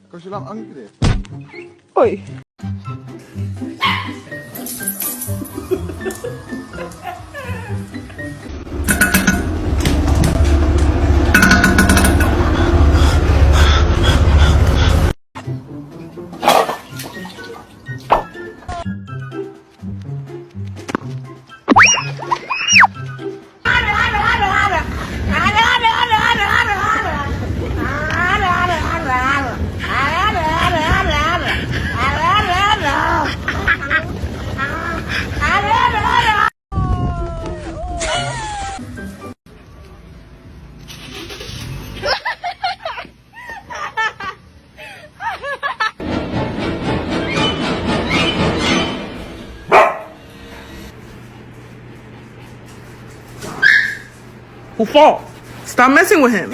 Because you're hungry. Oi. Who fault? Stop messing with him.